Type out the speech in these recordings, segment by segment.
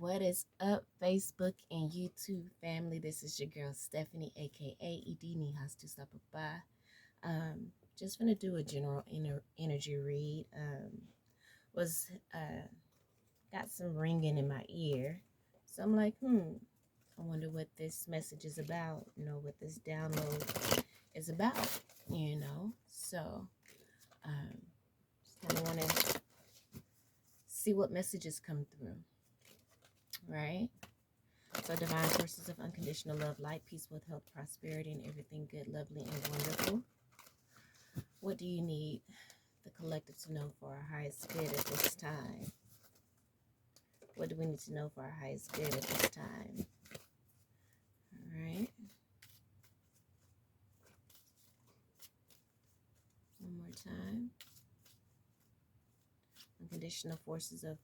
What is up, Facebook and YouTube family? This is your girl Stephanie, aka Edini, has to stop by. Just gonna do a general energy read. Was got some ringing in my ear, so I'm like, I wonder what this message is about. What this download is about. So just kind of want to see what messages come through, right? So divine forces of unconditional love, light, peace, wealth, health, prosperity, and everything good, lovely, and wonderful. What do you need the collective to know for our highest good at this time? What do we need to know for our highest good at this time? All right. One more time. Unconditional forces of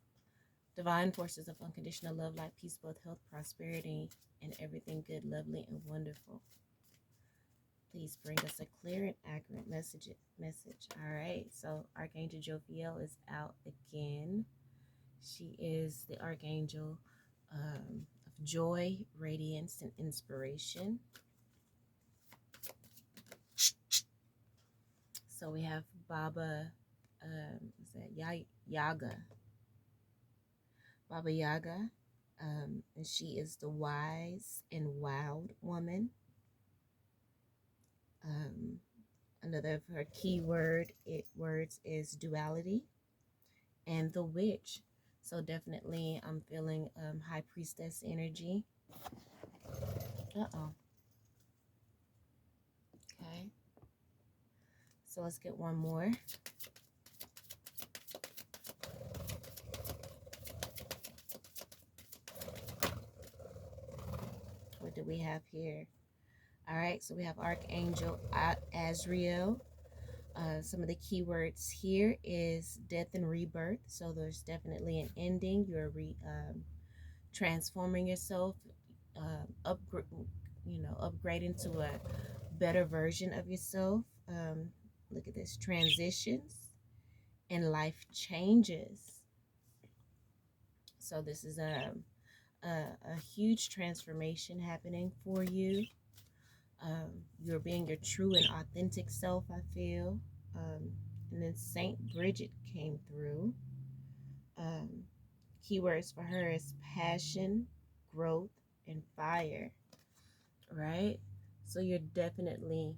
divine forces of unconditional love, light, peace, wealth, health, prosperity, and everything good, lovely, and wonderful. Please bring us a clear and accurate message. All right. So Archangel Jophiel is out again. She is the Archangel of joy, radiance, and inspiration. So we have Baba, is that Yaga? Baba Yaga, and she is the wise and wild woman. Another of her key words is duality and the witch. So definitely I'm feeling high priestess energy. Uh-oh. Okay. So let's get one more. What do we have here? All right, so we have Archangel Azrael. Some of the keywords here is death and rebirth. So there's definitely an ending. You're transforming yourself, upgrading to a better version of yourself. Look at this, transitions and life changes. So this is a huge transformation happening for you. You're being your true and authentic self, I feel. And then Saint Bridget came through. Keywords for her is passion, growth, and fire, right? So you're definitely,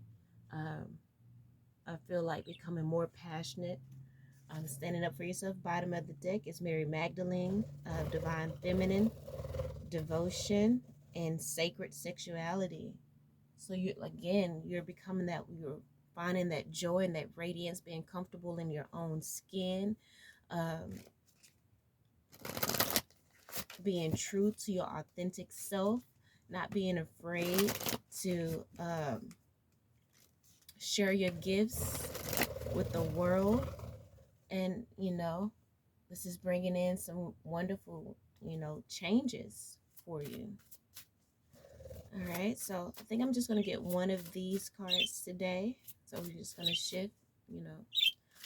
I feel like, becoming more passionate, standing up for yourself. Bottom of the deck is Mary Magdalene, divine feminine, devotion, and sacred sexuality. So you're becoming that, you're finding that joy and that radiance, being comfortable in your own skin, being true to your authentic self, not being afraid to share your gifts with the world. And, this is bringing in some wonderful, changes for you. All right, so I think I'm just going to get one of these cards today. So we're just going to shift,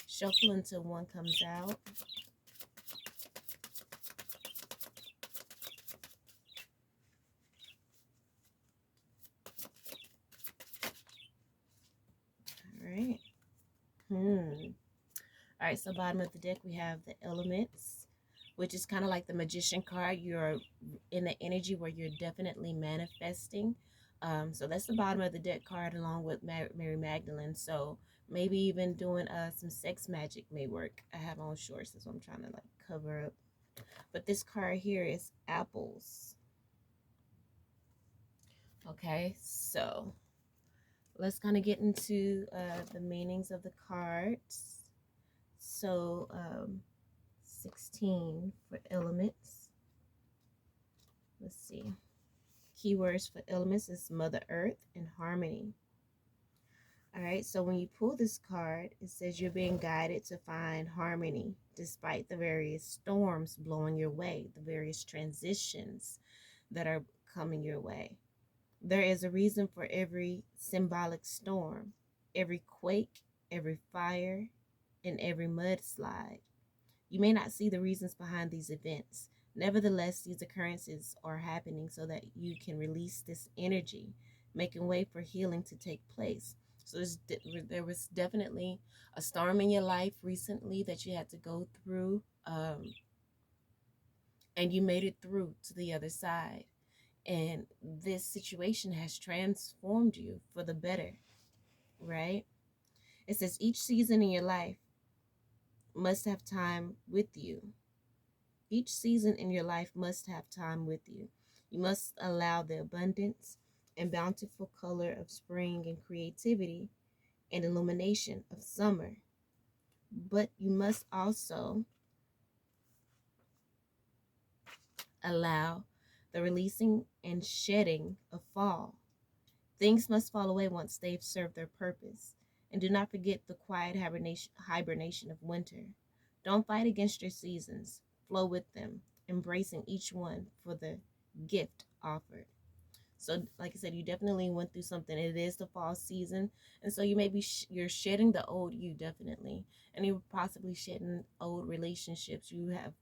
shuffle until one comes out. All right. All right, so bottom of the deck, we have the elements, which is kind of like the magician card. You're in the energy where you're definitely manifesting. So that's the bottom of the deck card along with Mary Magdalene. So maybe even doing some sex magic may work. I have on shorts, so I'm trying to like cover up. But this card here is apples. Okay, so let's kind of get into the meanings of the cards. So 16 for elements. Let's see. Keywords for elements is Mother Earth and harmony. All right, so when you pull this card, it says you're being guided to find harmony despite the various storms blowing your way, the various transitions that are coming your way. There is a reason for every symbolic storm, every quake, every fire, and every mudslide. You may not see the reasons behind these events, Nevertheless, these occurrences are happening so that you can release this energy, making way for healing to take place. So there was definitely a storm in your life recently that you had to go through, and you made it through to the other side. And this situation has transformed you for the better, right? It says each season in your life must have time with you. Each season in your life must have time with you. You must allow the abundance and bountiful color of spring and creativity and illumination of summer. But you must also allow the releasing and shedding of fall. Things must fall away once they've served their purpose. And do not forget the quiet hibernation of winter. Don't fight against your seasons. Flow with them, embracing each one for the gift offered. So, like I said, you definitely went through something. It is the fall season, and so you may be you're shedding the old you, definitely, and you're possibly shedding old relationships. You have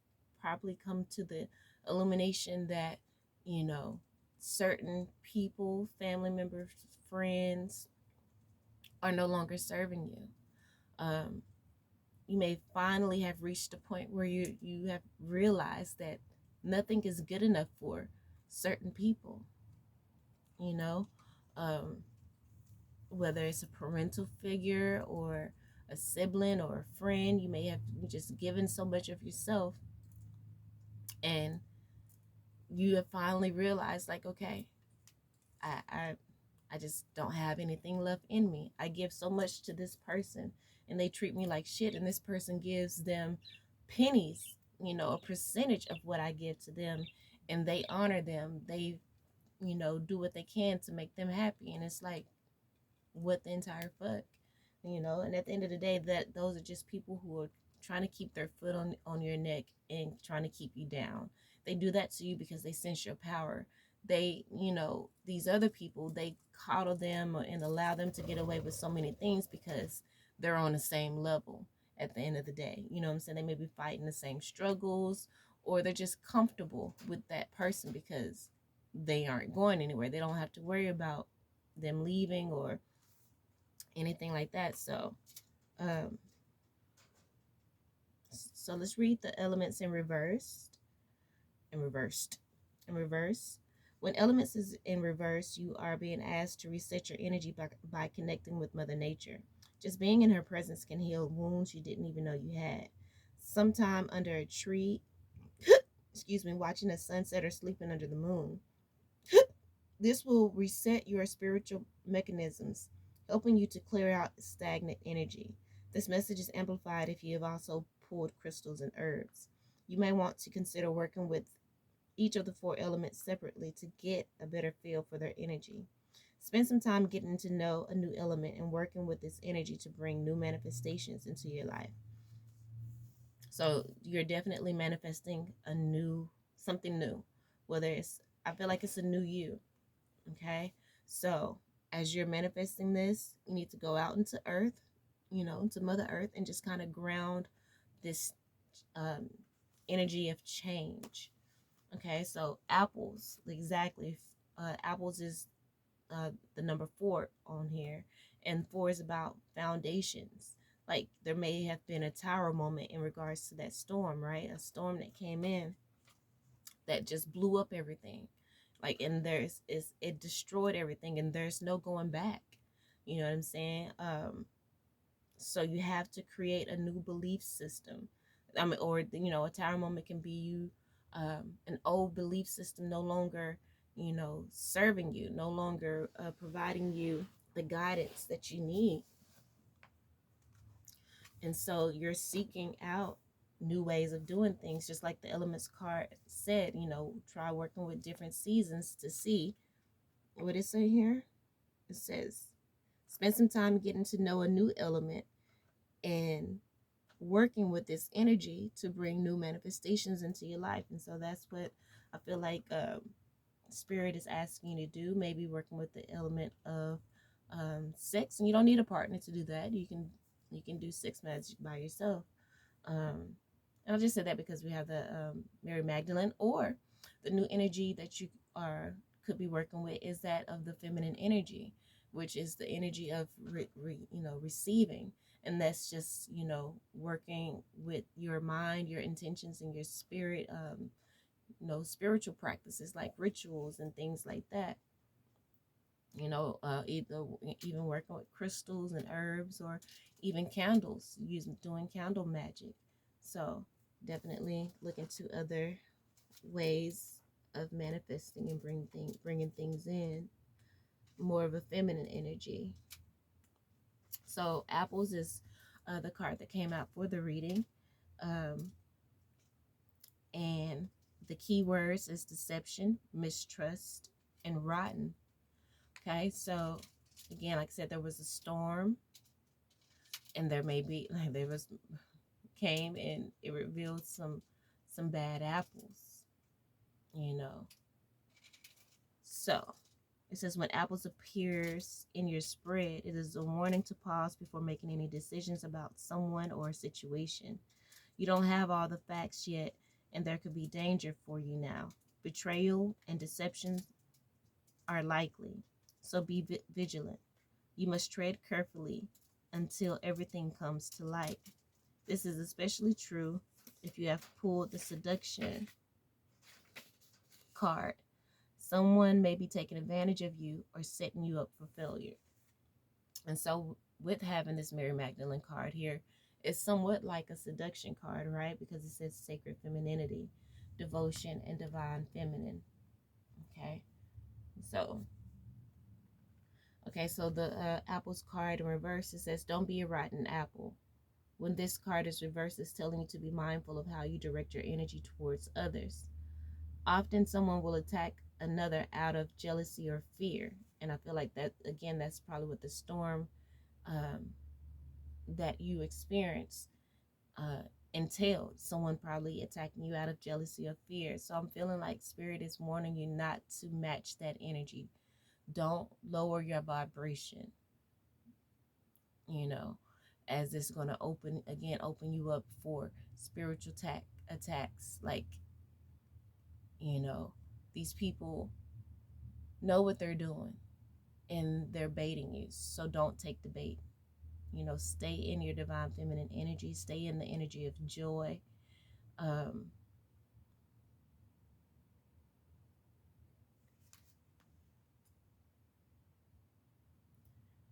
probably come to the illumination that, you know, certain people, family members, friends, are no longer serving you. Um, you may finally have reached a point where you have realized that nothing is good enough for certain people. You know, um, whether it's a parental figure or a sibling or a friend, you may have just given so much of yourself, and you have finally realized, like, okay, I, I I just don't have anything left in me. I give so much to this person and they treat me like shit, and this person gives them pennies, you know, a percentage of what I give to them, and they honor them. They, you know, do what they can to make them happy. And it's like, what the entire fuck? You know, and at the end of the day, that those are just people who are trying to keep their foot on your neck and trying to keep you down. They do that to you because they sense your power. They, you know, these other people, they coddle them and allow them to get away with so many things because they're on the same level at the end of the day. You know what I'm saying? They may be fighting the same struggles, or they're just comfortable with that person because they aren't going anywhere. They don't have to worry about them leaving or anything like that. Um, so let's read the elements in reversed and reversed. In reverse, when elements is in reverse, you are being asked to reset your energy by connecting with Mother Nature. Just being in her presence can heal wounds you didn't even know you had. Sometime under a tree, excuse me, watching a sunset or sleeping under the moon. This will reset your spiritual mechanisms, helping you to clear out stagnant energy. This message is amplified if you have also pulled crystals and herbs. You may want to consider working with each of the four elements separately to get a better feel for their energy. Spend some time getting to know a new element and working with this energy to bring new manifestations into your life. So you're definitely manifesting something new, whether it's, I feel like it's a new you. Okay. So as you're manifesting this, you need to go out into earth, you know, into Mother Earth, and just kind of ground this um, energy of change. Okay. So apples, exactly. Apples is the number 4 on here, and 4 is about foundations. Like there may have been a tower moment in regards to that storm, right? A storm that came in that just blew up everything, like, and it destroyed everything, and there's no going back. You know what I'm saying? So you have to create a new belief system. I mean, or, you know, a tower moment can be you, an old belief system no longer, you know, serving you, no longer providing you the guidance that you need. And so you're seeking out new ways of doing things, just like the elements card said. You know, try working with different seasons to see what it say here. It says spend some time getting to know a new element and working with this energy to bring new manifestations into your life. And so that's what I feel like spirit is asking you to do. Maybe working with the element of sex, and you don't need a partner to do that. You can do sex magic by yourself. um And I just said that because we have the Mary Magdalene, or the new energy that you are could be working with is that of the feminine energy, which is the energy of receiving. And that's just working with your mind, your intentions, and your spirit. Spiritual practices like rituals and things like that. Either even working with crystals and herbs, or even candles, using doing candle magic. So definitely look into other ways of manifesting and bringing things in, more of a feminine energy. So apples is the card that came out for the reading, um, and the key words is deception, mistrust, and rotten. Okay, so again, like I said, there was a storm, and there may be like there was came and it revealed some bad apples, you know. So it says when apples appears in your spread, it is a warning to pause before making any decisions about someone or a situation. You don't have all the facts yet, and there could be danger for you now. Betrayal and deception are likely, so be vigilant. You must tread carefully until everything comes to light. This is especially true if you have pulled the seduction card. Someone may be taking advantage of you or setting you up for failure. And so, with having this Mary Magdalene card here, it's somewhat like a seduction card, right? Because it says sacred femininity, devotion, and divine feminine. Okay. So, so the apples card in reverse, it says, don't be a rotten apple. When this card is reversed, it's telling you to be mindful of how you direct your energy towards others. Often someone will attack another out of jealousy or fear. And I feel like that, again, that's probably what the storm um, that you experience uh, entailed. Someone probably attacking you out of jealousy or fear. So I'm feeling like Spirit is warning you not to match that energy. Don't lower your vibration, as it's going to open you up for spiritual attacks. Like, these people know what they're doing, and they're baiting you. So don't take the bait. Stay in your divine feminine energy. Stay in the energy of joy. Um,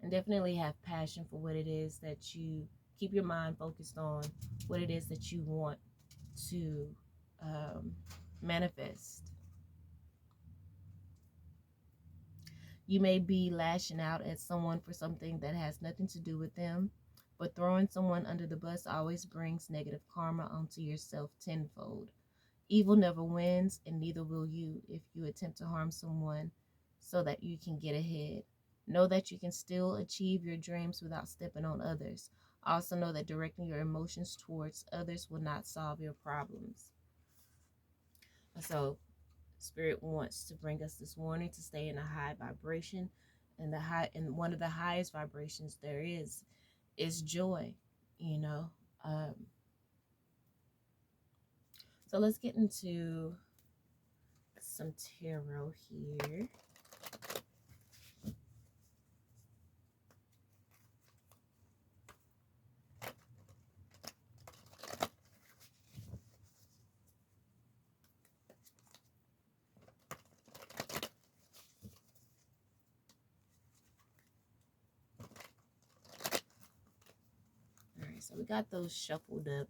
and definitely have passion for what it is that you keep your mind focused on, what it is that you want to manifest. You may be lashing out at someone for something that has nothing to do with them, but throwing someone under the bus always brings negative karma onto yourself tenfold. Evil never wins, and neither will you if you attempt to harm someone so that you can get ahead. Know that you can still achieve your dreams without stepping on others. Also know that directing your emotions towards others will not solve your problems. So Spirit wants to bring us this warning to stay in a high vibration, and one of the highest vibrations there is joy. you know um so let's get into some tarot here. All right, so we got those shuffled up.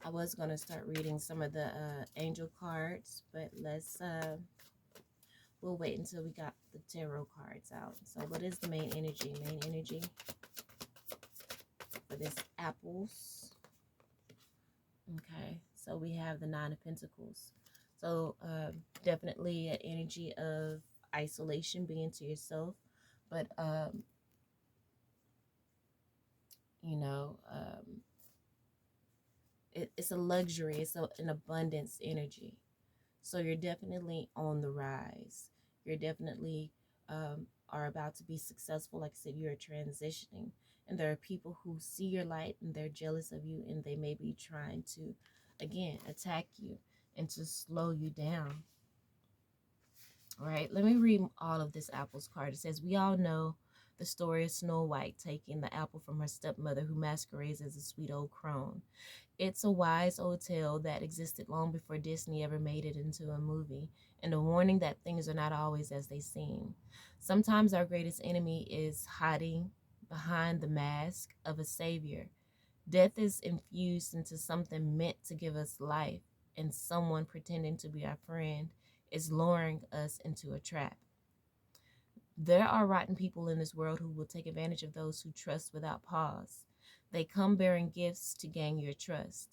I was going to start reading some of the angel cards, but we'll wait until we got the tarot cards out. So what is the main energy? Main energy for this apples. Okay, so we have the Nine of Pentacles. So definitely an energy of isolation, being to yourself. But, it's a luxury. It's an abundance energy. So you're definitely on the rise. You're definitely are about to be successful. Like I said, you're transitioning. And there are people who see your light and they're jealous of you, and they may be trying to, again, attack you and to slow you down. All right, let me read all of this apple's card. It says, we all know the story of Snow White taking the apple from her stepmother, who masquerades as a sweet old crone. It's a wise old tale that existed long before Disney ever made it into a movie, and a warning that things are not always as they seem. Sometimes our greatest enemy is hiding behind the mask of a savior. Death is infused into something meant to give us life, and someone pretending to be our friend is luring us into a trap. There are rotten people in this world who will take advantage of those who trust without pause. They come bearing gifts to gain your trust.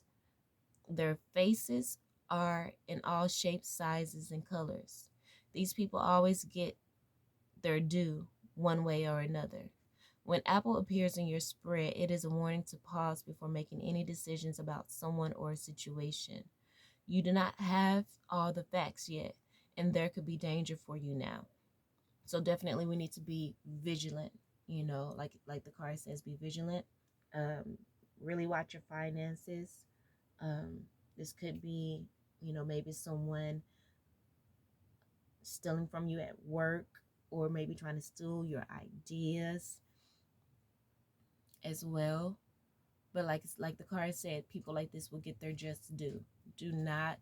Their faces are in all shapes, sizes, and colors. These people always get their due one way or another. When apple appears in your spread, it is a warning to pause before making any decisions about someone or a situation. You do not have all the facts yet, and there could be danger for you now. So definitely we need to be vigilant, like the card says, be vigilant. Um, really watch your finances. This could be, maybe someone stealing from you at work, or maybe trying to steal your ideas as well. But like the card said, people like this will get their just due. Do not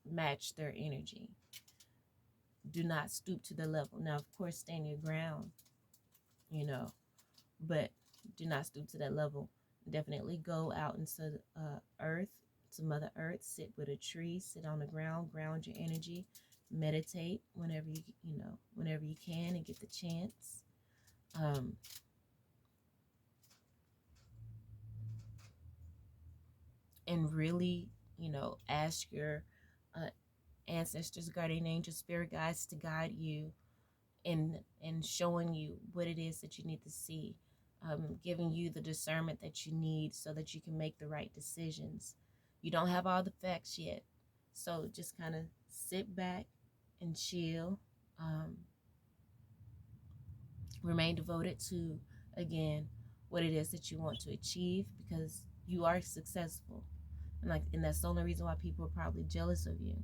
match their energy. Do not stoop to the level. Now, of course, stand your ground, but do not stoop to that level. Definitely go out into earth, to Mother Earth. Sit with a tree. Sit on the ground. Ground your energy. Meditate whenever whenever you can and get the chance. And really, ask your uh, ancestors, guardian angels, spirit guides to guide you in showing you what it is that you need to see, giving you the discernment that you need so that you can make the right decisions. You don't have all the facts yet, so just kind of sit back and chill. Remain devoted to, again, what it is that you want to achieve, because you are successful, and that's the only reason why people are probably jealous of you.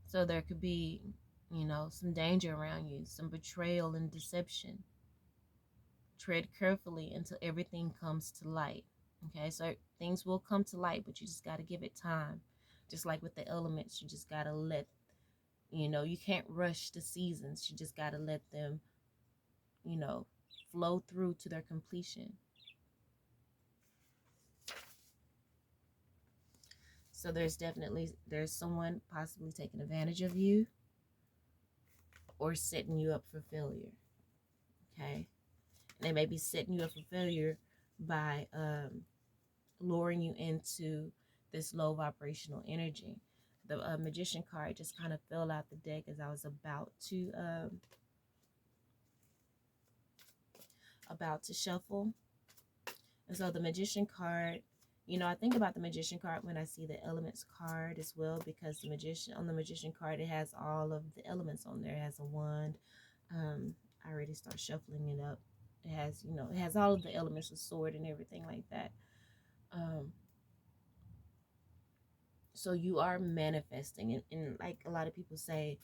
So there could be, some danger around you, some betrayal and deception. Tread carefully until everything comes to light. Okay, so things will come to light, but you just got to give it time. Just like with the elements, you just got to let, you can't rush the seasons. You just got to let them, flow through to their completion. So there's someone possibly taking advantage of you or setting you up for failure. Okay, and they may be setting you up for failure by luring you into this low vibrational energy. The Magician card just kind of fell out the deck as I was about to shuffle. And so the Magician card, I think about the Magician card when I see the Elements card as well, because on the Magician card, it has all of the elements on there. It has a wand. I already start shuffling it up. It has all of the elements, of sword and everything like that. So you are manifesting, and like a lot of people say,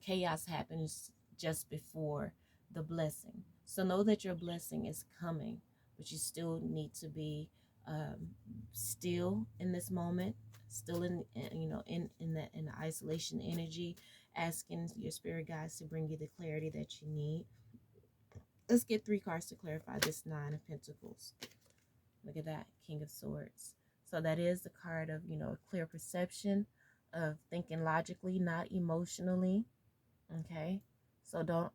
chaos happens just before the blessing. So know that your blessing is coming, but you still need to be still in this moment, still in the isolation energy, asking your spirit guides to bring you the clarity that you need. Let's get 3 cards to clarify this 9 of Pentacles. Look at that, King of Swords. So that is the card of, clear perception, of thinking logically, not emotionally. Okay. So don't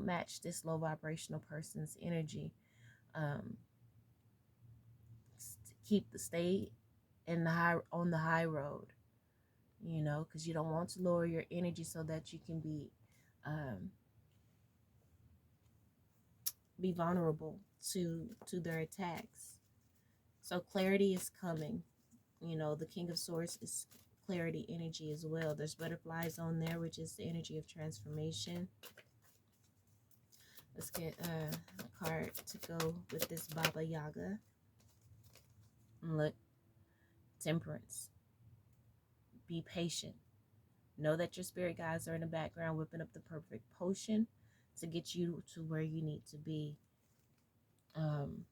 match this low vibrational person's energy. Stay on the high road, because you don't want to lower your energy so that you can be vulnerable to their attacks. So clarity is coming. The King of Swords is clarity energy as well. There's butterflies on there, which is the energy of transformation. Let's get a card to go with this Baba Yaga. And look, temperance. Be patient. Know that your spirit guides are in the background whipping up the perfect potion to get you to where you need to be. And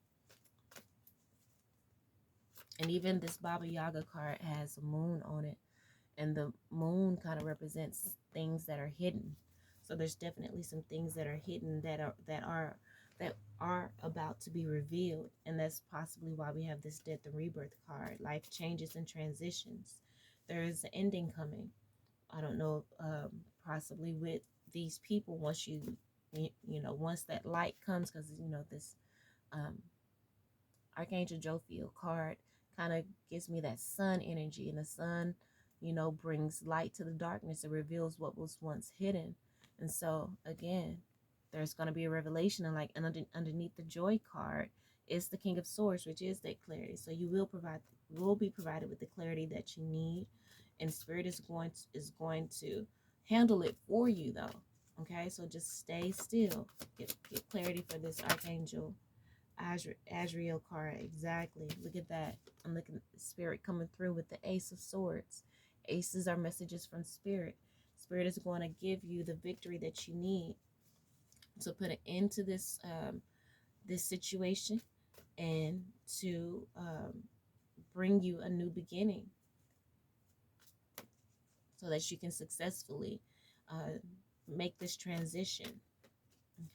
even this Baba Yaga card has a moon on it. And the moon kind of represents things that are hidden. So there's definitely some things that are hidden that are about to be revealed. And that's possibly why we have this death and rebirth card. Life changes and transitions. There is an ending coming. I don't know, possibly with these people, once once that light comes, because this Archangel Jophiel card kind of gives me that sun energy, and the sun brings light to the darkness. It reveals what was once hidden. And so again, there's going to be a revelation, and underneath the joy card is the King of Swords, which is that clarity. So you will be provided with the clarity that you need, and Spirit is going to handle it for you, though. Okay, so just stay still. Get clarity for this Archangel Azrael card. Exactly. Look at that. I'm looking at Spirit coming through with the Ace of Swords. Aces are messages from Spirit. Spirit is going to give you the victory that you need to put an end to this this situation, and to bring you a new beginning, so that you can successfully make this transition.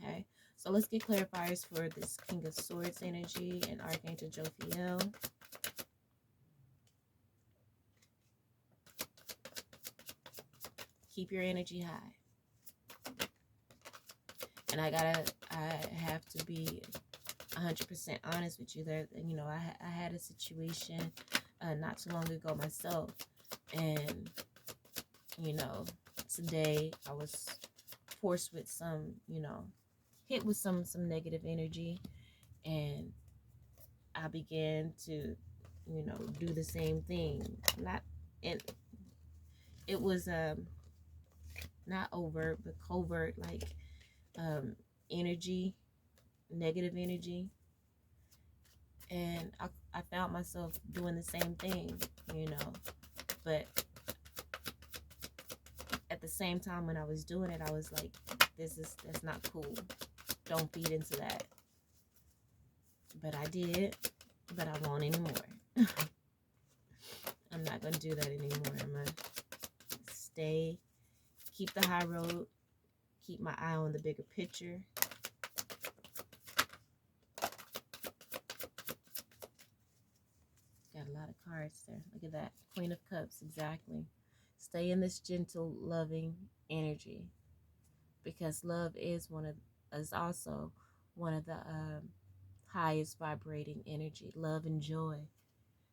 Okay, so let's get clarifiers for this King of Swords energy and Archangel Jophiel. Keep your energy high. And I have to be 100% honest with you. That I had a situation not too long ago myself, and today I was forced with some, hit with some negative energy, and I began to, do the same thing. And it was not overt but covert, like energy, negative energy, and I found myself doing the same thing, but at the same time when I was doing it, I was like, that's not cool. Don't feed into that. But I did, but I won't anymore. I'm not going to do that anymore. I'm going to keep the high road, keep my eye on the bigger picture. Got a lot of cards there. Look at that. Queen of Cups, exactly. Stay in this gentle, loving energy, because love is also one of the highest vibrating energy, love and joy.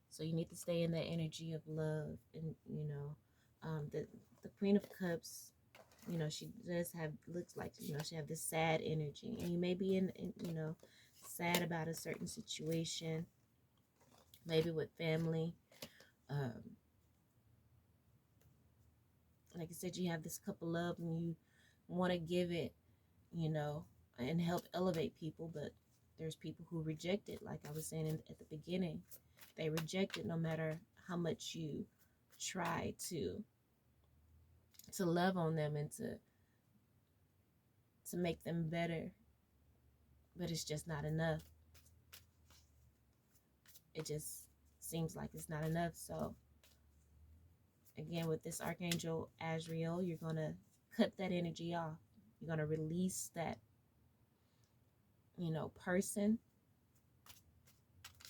So you need to stay in that energy of love. And the Queen of Cups, she does have, looks like, she have this sad energy, and you may be in sad about a certain situation, maybe with family. Like I said, you have this cup of love, and you want to give it, and help elevate people, but there's people who reject it. Like I was saying at the beginning, they reject it no matter how much you try to love on them and to make them better, but it's just not enough. It just seems like it's not enough. So again, with this Archangel Azrael, you're going to cut that energy off. You're going to release that, person.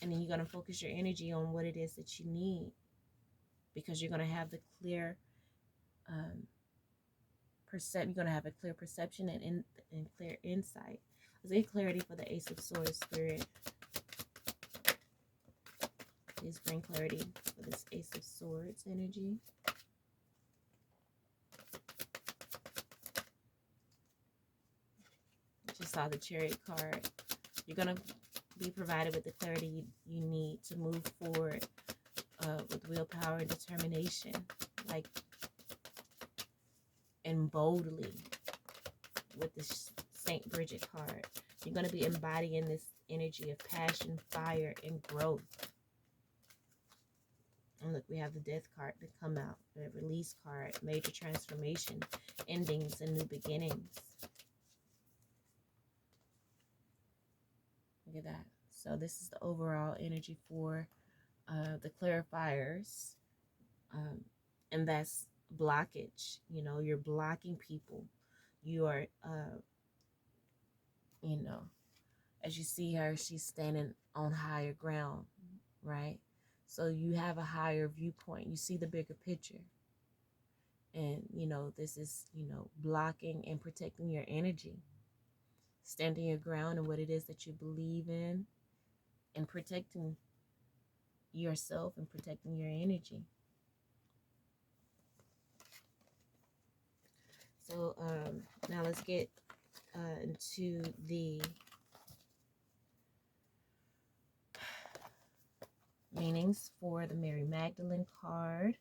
And then you're going to focus your energy on what it is that you need, because you're going to have the clear you're going to have a clear perception and clear insight. Let's get clarity for the Ace of Swords, Spirit. Please bring clarity for this Ace of Swords energy. Just saw the Chariot card. You're going to be provided with the clarity you need to move forward with willpower and determination, and boldly, with this Saint Bridget card. You're going to be embodying this energy of passion, fire, and growth. And look, we have the death card to come out. The release card, major transformation, endings, and new beginnings. Look at that. So this is the overall energy for the clarifiers. And that's blockage. You know, you're blocking people. You are, you know, as you see her, she's standing on higher ground, right? So you have a higher viewpoint. You see the bigger picture. And, you know, this is, you know, blocking and protecting your energy. Standing your ground in what it is that you believe in, and protecting yourself and protecting your energy. So now let's get into the meanings for the Mary Magdalene card.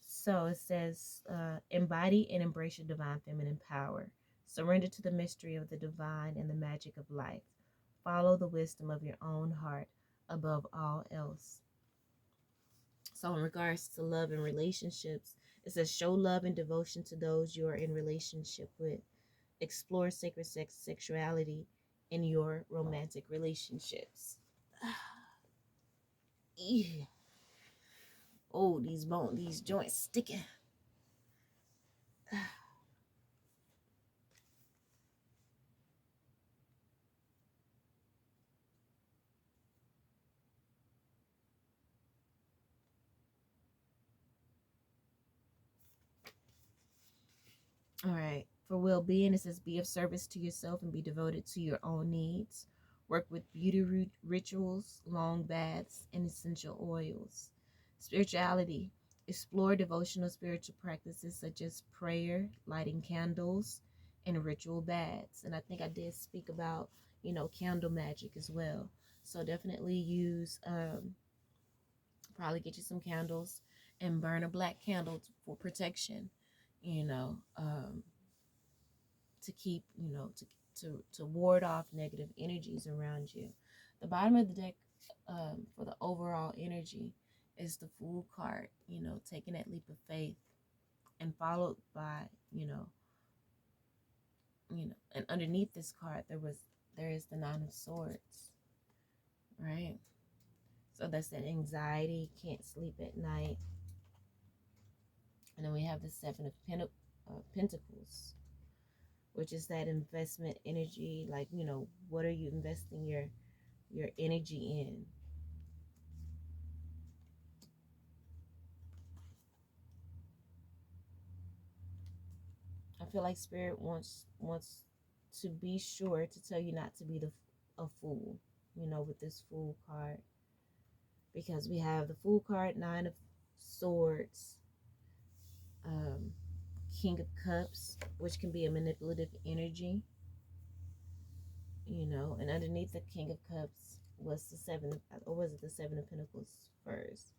So it says, embody and embrace your divine feminine power. Surrender to the mystery of the divine and the magic of life. Follow the wisdom of your own heart above all else. So in regards to love and relationships, it says, show love and devotion to those you are in relationship with. Explore sacred sexuality in your romantic relationships. Oh, these joints sticking. All right. For well-being, it says, be of service to yourself and be devoted to your own needs. Work with beauty rituals, long baths, and essential oils. Spirituality. Explore devotional spiritual practices such as prayer, lighting candles, and ritual baths. And I think I did speak about, you know, candle magic as well. So definitely use, probably get you some candles and burn a black candle for protection, you know, to keep, you know, to ward off negative energies around you. The bottom of the deck, for the overall energy, is the Fool card, you know, taking that leap of faith, and followed by, and underneath this card there is the Nine of Swords, right? So that's that anxiety, can't sleep at night. And then we have the Seven of Pentacles, which is that investment energy. Like, you know, what are you investing your energy in? I feel like Spirit wants to be sure to tell you not to be a fool, you know, with this Fool card. Because we have the Fool card, Nine of Swords, King of Cups, which can be a manipulative energy, you know, and underneath the King of Cups was the Seven, or was it the Seven of Pentacles first?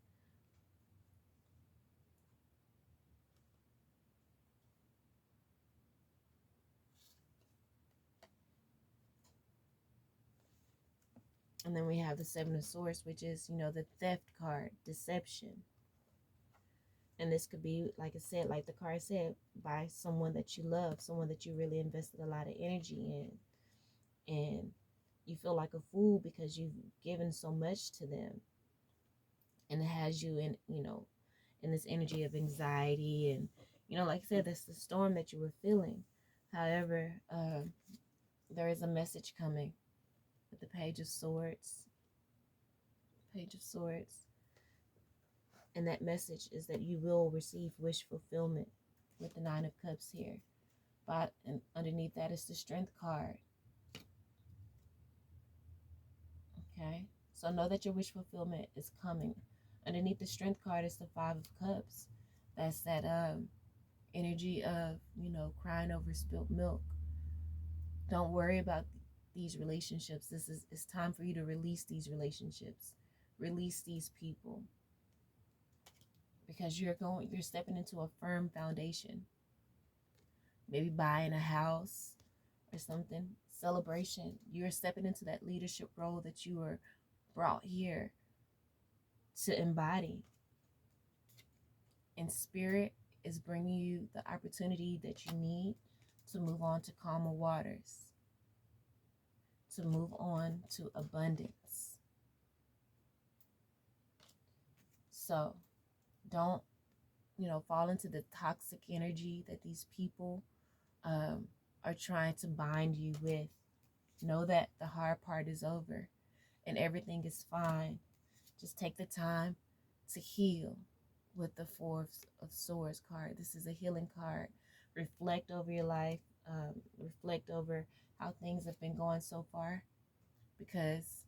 And then we have the Seven of Swords, which is, you know, the theft card, deception. And this could be, like I said, like the card said, by someone that you love, someone that you really invested a lot of energy in. And you feel like a fool because you've given so much to them. And it has you in, you know, in this energy of anxiety. And, you know, like I said, that's the storm that you were feeling. However, there is a message coming with the Page of Swords. Page of Swords. And that message is that you will receive wish fulfillment with the Nine of Cups here. But and underneath that is the Strength card. Okay? So know that your wish fulfillment is coming. Underneath the Strength card is the Five of Cups. That's that energy of, you know, crying over spilt milk. Don't worry about these relationships. It's time for you to release these relationships. Release these people. Because you're stepping into a firm foundation. Maybe buying a house, or something. Celebration. You're stepping into that leadership role that you were brought here to embody. And spirit is bringing you the opportunity that you need to move on to calmer waters, to move on to abundance. So don't, fall into the toxic energy that these people are trying to bind you with. Know that the hard part is over and everything is fine. Just take the time to heal with the Four of Swords card. This is a healing card. Reflect over your life. Reflect over how things have been going so far, because,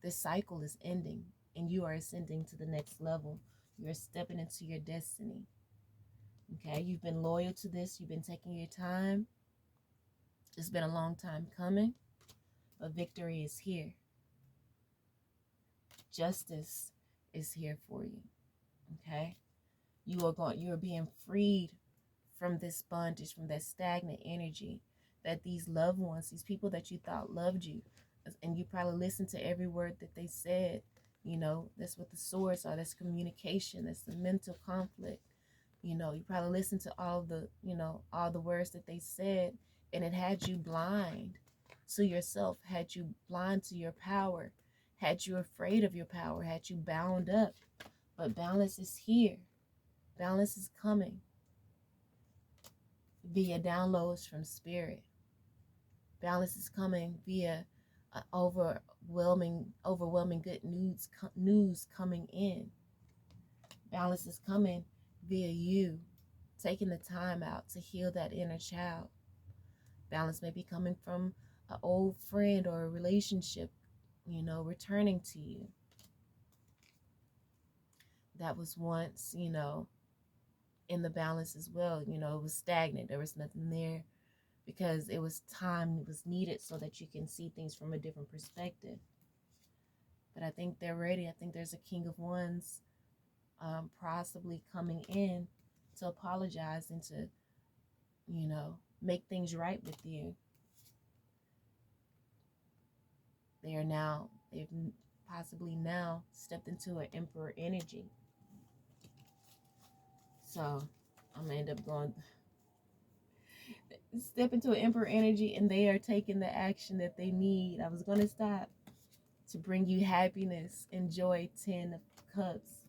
this cycle is ending and you are ascending to the next level. You're stepping into your destiny. Okay, you've been loyal to this. You've been taking your time. It's been a long time coming, but victory is here. Justice is here for you. Okay, you are being freed from this bondage, from that stagnant energy that these loved ones, these people that you thought loved you, and you probably listened to every word that they said. That's what the swords are. That's communication. That's the mental conflict. You probably listened to all the words that they said, and it had you blind to yourself, had you blind to your power, had you afraid of your power, had you bound up. But balance is here. Balance is coming via downloads from spirit. Balance is coming via overwhelming good news coming in. Balance is coming via you taking the time out to heal that inner child. Balance may be coming from an old friend or a relationship, returning to you. That was once, in the balance as well. It was stagnant. There was nothing there because it was time, it was needed so that you can see things from a different perspective. But I think they're ready. I think there's a King of Wands possibly coming in to apologize and to, make things right with you. They've possibly now stepped into an Emperor energy. So I'm gonna end up going step into an Emperor energy, and they are taking the action that they need. I was gonna stop to bring you happiness and joy. 10 of Cups,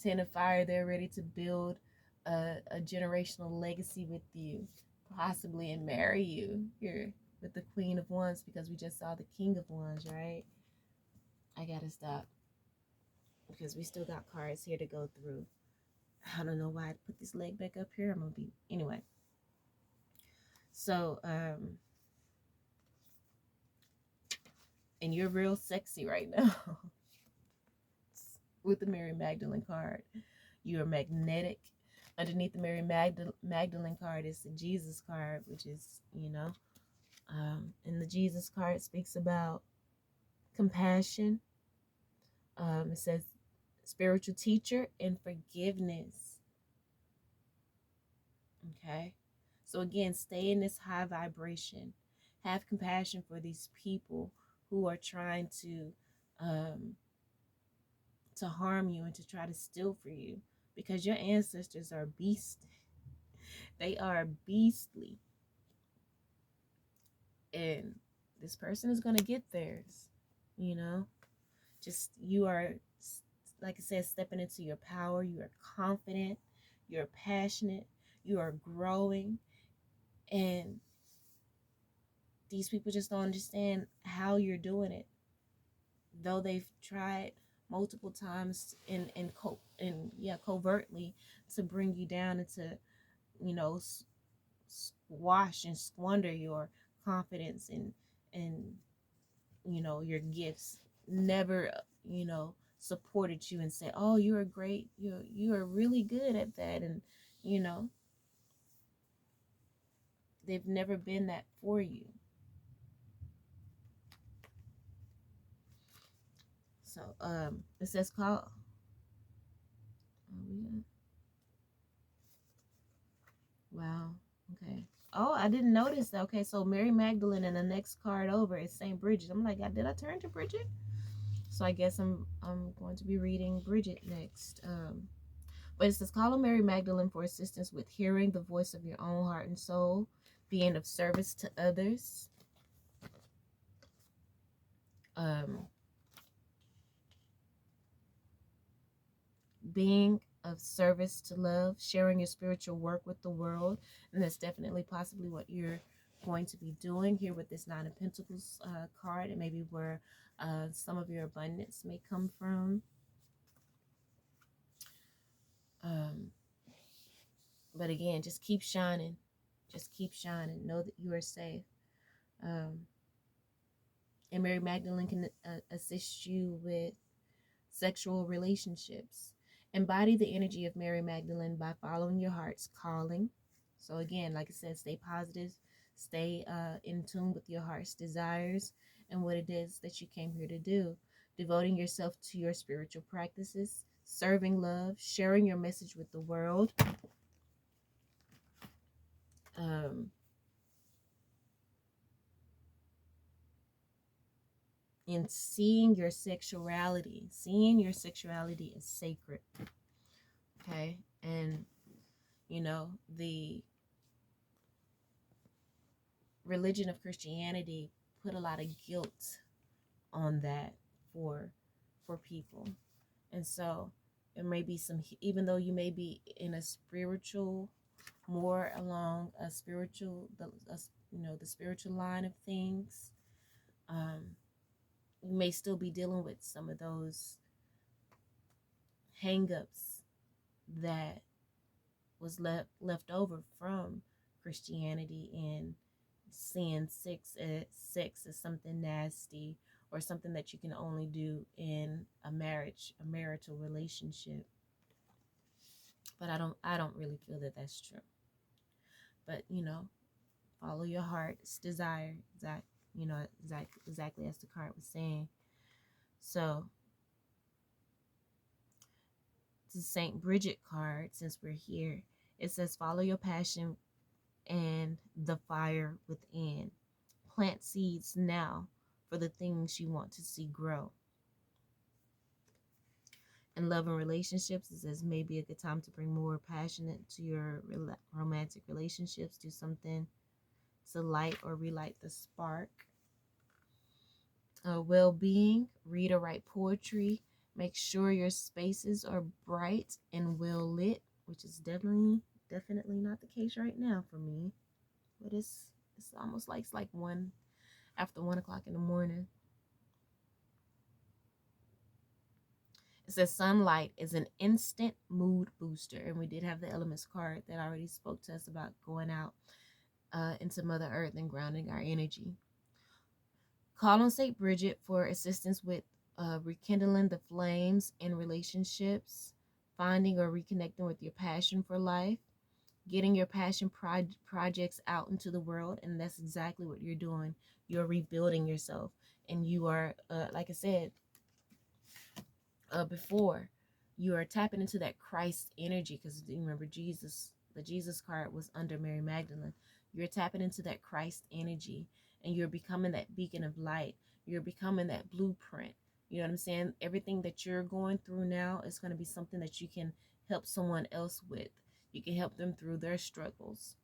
10 of Fire. They're ready to build a generational legacy with you, possibly, and marry you here with the Queen of Wands, because we just saw the King of Wands, right? I gotta stop because we still got cards here to go through. I don't know why I put this leg back up here. I'm gonna be anyway. So and you're real sexy right now with the Mary Magdalene card. You are magnetic. Underneath the Mary Magdalene card is the Jesus card, which is, and the Jesus card speaks about compassion. It says spiritual teacher and forgiveness. Okay, so again, stay in this high vibration. Have compassion for these people who are trying to harm you and to try to steal for you, because your ancestors are beasts. They are beastly, and this person is going to get theirs. Just, you are, like I said, stepping into your power. You are confident, you're passionate, you are growing, and these people just don't understand how you're doing it, though they've tried multiple times covertly to bring you down and to squash and squander your confidence and your gifts. Never supported you and said, oh, you're great, you are really good at that, and they've never been that for you. So it says call. Wow. Okay. Oh, I didn't notice that. Okay, so Mary Magdalene, and the next card over is Saint Bridget. I'm like, did I turn to Bridget? So I guess I'm going to be reading Bridget next. But it says, call on Mary Magdalene for assistance with hearing the voice of your own heart and soul, being of service to others, um, being of service to love, sharing your spiritual work with the world. And that's definitely possibly what you're going to be doing here with this Nine of Pentacles card, and maybe where some of your abundance may come from. But again, just keep shining. Just keep shining. Know that you are safe. And Mary Magdalene can assist you with sexual relationships. Embody the energy of Mary Magdalene by following your heart's calling. So again, like I said, stay positive, stay in tune with your heart's desires and what it is that you came here to do. Devoting yourself to your spiritual practices, serving love, sharing your message with the world. And seeing your sexuality as sacred. Okay. And you know, the religion of Christianity put a lot of guilt on that for people. And so there may be some, even though you may be in a spiritual, more along a spiritual, the spiritual line of things, you may still be dealing with some of those hang-ups that was left over from Christianity, and seeing sex as something nasty or something that you can only do in a marital relationship. But I don't really feel that that's true. But follow your heart's desire, exactly as the card was saying. So the Saint Bridget card, since we're here, it says follow your passion and the fire within. Plant seeds now for the things you want to see grow. In love and relationships, it says maybe a good time to bring more passion into your romantic relationships. Do something to light or relight the spark. Well-being, read or write poetry. Make sure your spaces are bright and well lit, which is definitely not the case right now for me. But it's almost like it's like after 1 o'clock in the morning. It says sunlight is an instant mood booster. And we did have the elements card that already spoke to us about going out into Mother Earth and grounding our energy. Call on St. Bridget for assistance with rekindling the flames in relationships, finding or reconnecting with your passion for life, getting your passion projects out into the world. And that's exactly what you're doing. You're rebuilding yourself. And you are, like I said before, you are tapping into that Christ energy, because remember the Jesus card was under Mary Magdalene. You're tapping into that Christ energy, and you're becoming that beacon of light. You're becoming that blueprint. You know what I'm saying? Everything that you're going through now is going to be something that you can help someone else with. You can help them through their struggles.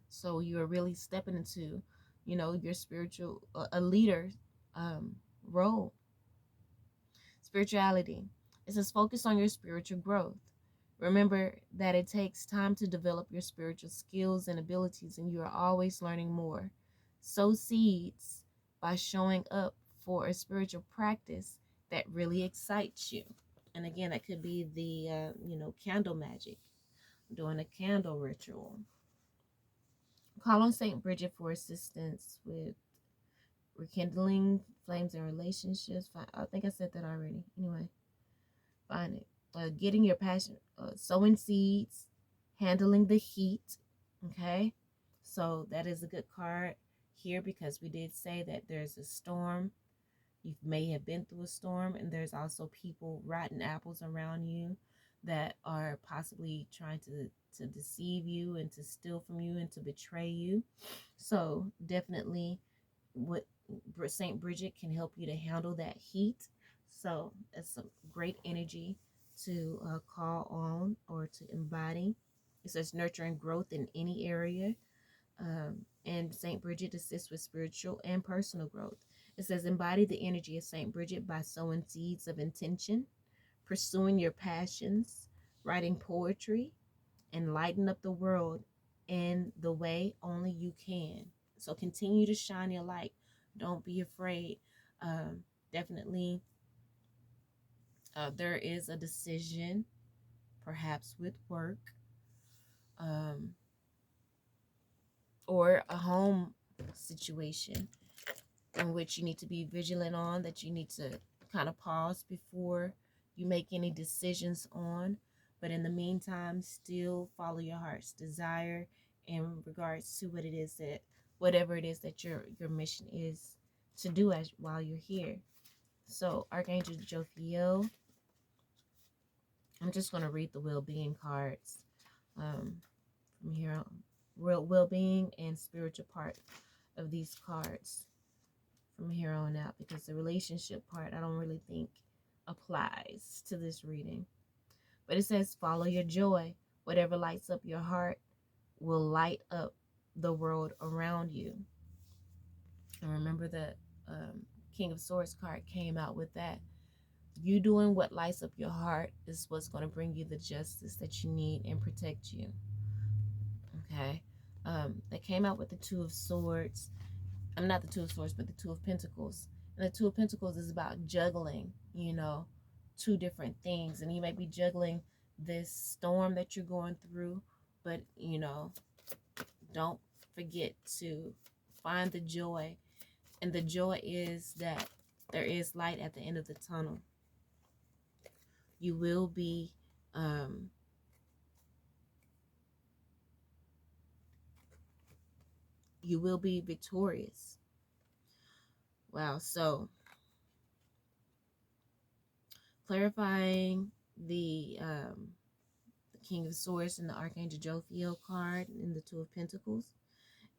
So you're really stepping into, your spiritual, a leader role. Spirituality. It says focus on your spiritual growth. Remember that it takes time to develop your spiritual skills and abilities, and you are always learning more. Sow seeds by showing up for a spiritual practice that really excites you. And again, that could be the, candle magic, doing a candle ritual. Call on St. Bridget for assistance with rekindling flames in relationships. I think I said that already. Anyway, find it. Getting your passion, sowing seeds, handling the heat. Okay, so that is a good card here, because we did say that there's a storm. You may have been through a storm, and there's also people, rotten apples around you that are possibly trying to deceive you and to steal from you and to betray you. So definitely what St. Bridget can help you to handle that heat. So that's some great energy to call on or to embody. It says nurturing growth in any area. And St. Bridget assists with spiritual and personal growth. It says embody the energy of St. Bridget by sowing seeds of intention, pursuing your passions, writing poetry, and lighten up the world in the way only you can. So continue to shine your light. Don't be afraid. Definitely, there is a decision, perhaps with work, um, or a home situation in which you need to be vigilant on, that you need to kind of pause before you make any decisions on. But in the meantime, still follow your heart's desire in regards to whatever it is that your mission is to do as while you're here. So Archangel Jophiel, I'm just going to read the well-being cards from here on. Real well-being and spiritual part of these cards from here on out, because the relationship part I don't really think applies to this reading. But it says follow your joy. Whatever lights up your heart will light up the world around you. And remember that King of Swords card came out with that. You doing what lights up your heart is what's going to bring you the justice that you need and protect you. Okay. They came out with the Two of Swords. I'm not the Two of Swords, but the Two of Pentacles. And the Two of Pentacles is about juggling, two different things. And you may be juggling this storm that you're going through, but, don't forget to find the joy. And the joy is that there is light at the end of the tunnel. You will be, victorious. Wow. So clarifying the King of Swords and the Archangel Jophiel card and the Two of Pentacles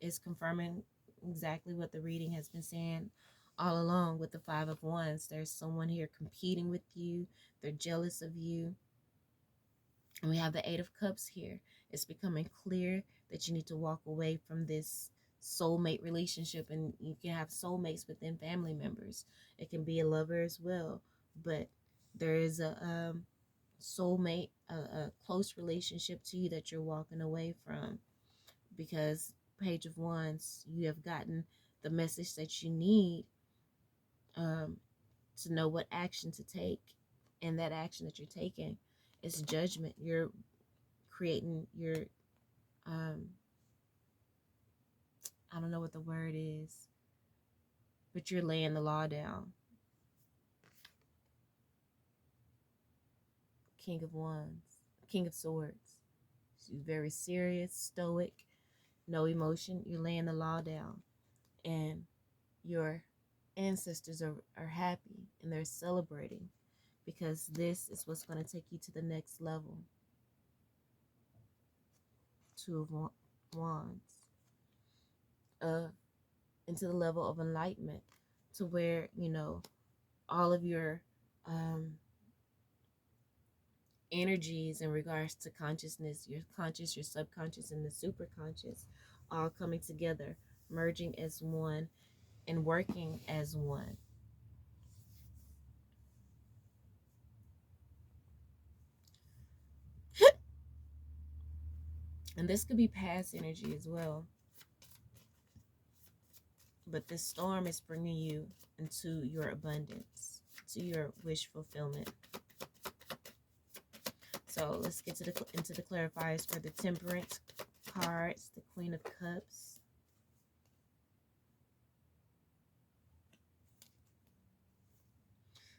is confirming exactly what the reading has been saying all along with the Five of Wands. There's someone here competing with you. They're jealous of you. And we have the Eight of Cups here. It's becoming clear that you need to walk away from this soulmate relationship, and you can have soulmates within family members. It can be a lover as well, but there is a soulmate, a close relationship to you that you're walking away from, because Page of Wands, you have gotten the message that you need to know what action to take, and that action that you're taking is judgment. You're creating your I don't know what the word is, but you're laying the law down. King of Wands, King of Swords. She's very serious, stoic, no emotion. You're laying the law down. And your ancestors are happy and they're celebrating, because this is what's going to take you to the next level. Two of Wands. Into the level of enlightenment, to where, all of your energies in regards to consciousness, your conscious, your subconscious, and the superconscious, all coming together, merging as one and working as one. And this could be past energy as well. But this storm is bringing you into your abundance, to your wish fulfillment. So let's get to into the clarifiers for the Temperance cards, the Queen of Cups.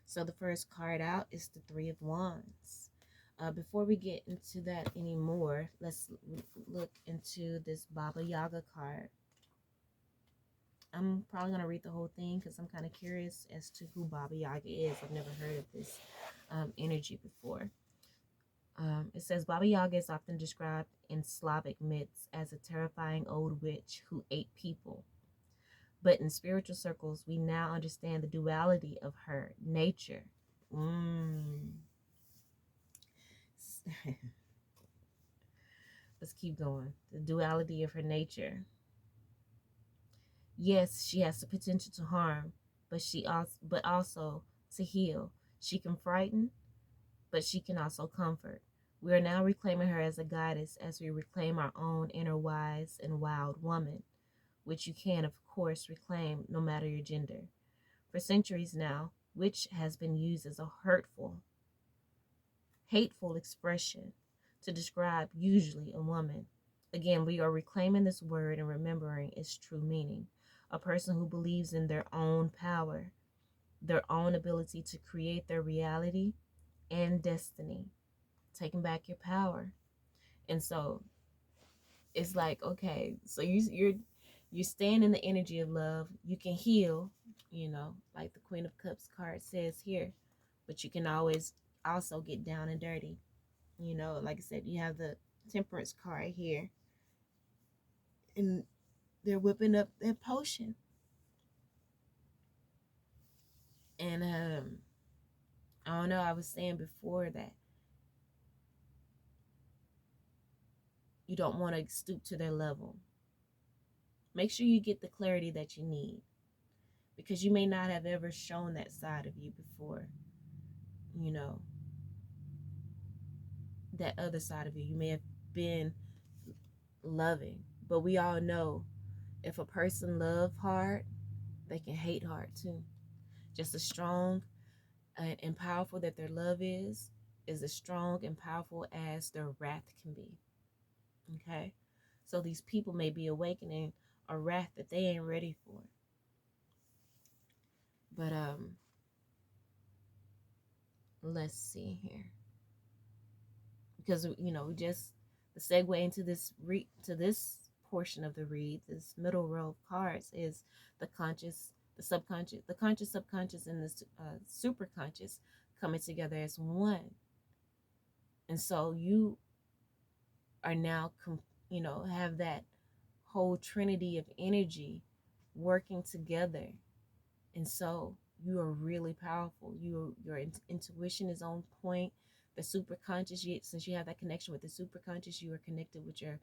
So the first card out is the Three of Wands. Before we get into that anymore, let's look into this Baba Yaga card. I'm probably going to read the whole thing because I'm kind of curious as to who Baba Yaga is. I've never heard of this energy before. It says Baba Yaga is often described in Slavic myths as a terrifying old witch who ate people. But in spiritual circles, we now understand the duality of her nature. Mm. Let's keep going. The duality of her nature. Yes, she has the potential to harm, but also to heal. She can frighten, but she can also comfort. We are now reclaiming her as a goddess as we reclaim our own inner wise and wild woman, which you can, of course, reclaim no matter your gender. For centuries now, witch has been used as a hateful expression to describe usually a woman. Again, we are reclaiming this word and remembering its true meaning. A person who believes in their own power, their own ability to create their reality and destiny, taking back your power. And so it's like, okay, so you stand in the energy of love. You can heal, like the Queen of Cups card says here, but you can always also get down and dirty. Like I said, you have the Temperance card here, and they're whipping up their potion. And I don't know, I was saying before that you don't want to stoop to their level. Make sure you get the clarity that you need, because you may not have ever shown that side of you before. You know, that other side of you. You may have been loving, but we all know if a person love hard, they can hate hard too. Just as strong and powerful that their love is as strong and powerful as their wrath can be. Okay? So these people may be awakening a wrath that they ain't ready for. But let's see here. Because just the segue into this portion of the read, this middle row of cards, is the conscious, the subconscious, the conscious, subconscious, and the super conscious coming together as one. And so you are now have that whole trinity of energy working together. And so you are really powerful. Your intuition is on point. The super conscious, since you have that connection with the super conscious, you are connected with your